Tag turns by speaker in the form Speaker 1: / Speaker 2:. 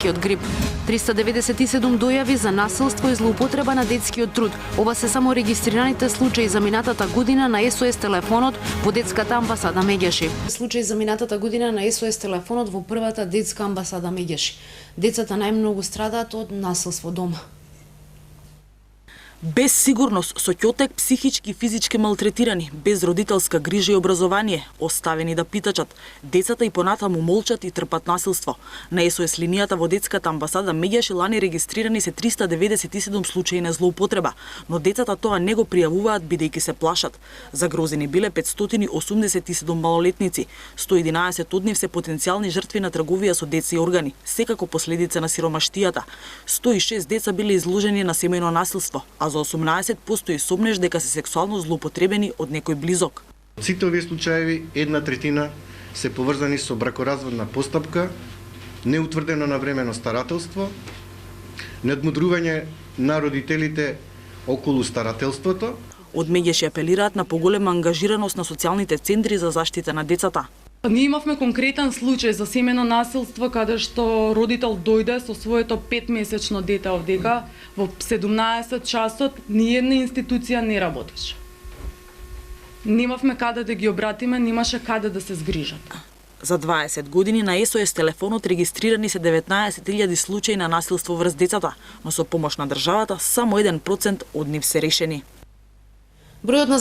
Speaker 1: детскиот грип. 397 дојави за насилство и злоупотреба на детскиот труд. Ова се само регистрираните случаи за минатата година на СОС телефонот во детската амбасада Меѓаши. Случаи за минатата година на СОС телефонот во првата детска амбасада Меѓаши. Децата најмногу страдаат од насилство дома.
Speaker 2: Без сигурност, со ќотек, психички и физички малтретирани, без родителска грижа и образование, оставени да питачат. Децата и понатаму молчат и трпат насилство. На СОС линијата во детската амбасада Меѓаши лани регистрирани се 397 случаи на злоупотреба, но децата тоа не го пријавуваат бидејќи се плашат. Загрозени биле 587 малолетници, 111 од нив се потенцијални жртви на трговија со деца и органи, секако последица на сиромаштијата. 106 деца биле изложени на семејно насилство, а за 18 постои сомнеж дека се сексуално злоупотребени од некој близок.
Speaker 3: Сите овие случаеви, 1/3 се поврзани со бракоразводна постапка, неутврдено навремено старателство, надмудрување на родителите околу старателството.
Speaker 2: Од Меѓаши апелираат на поголема ангажираност на социјалните центри за заштита на децата.
Speaker 4: Ние имавме конкретен случај за семено насилство каде што родител дојде со своето 5-месечно дете овдека во 17 часот ниедна институција не работеше. Немавме каде да ги обратиме, немаше каде да се згрижат.
Speaker 2: За 20 години на СОС телефонот регистрирани се 19.000 случаи на насилство врз децата, но со помош на државата само 1% од нив се решени.
Speaker 1: Бројот на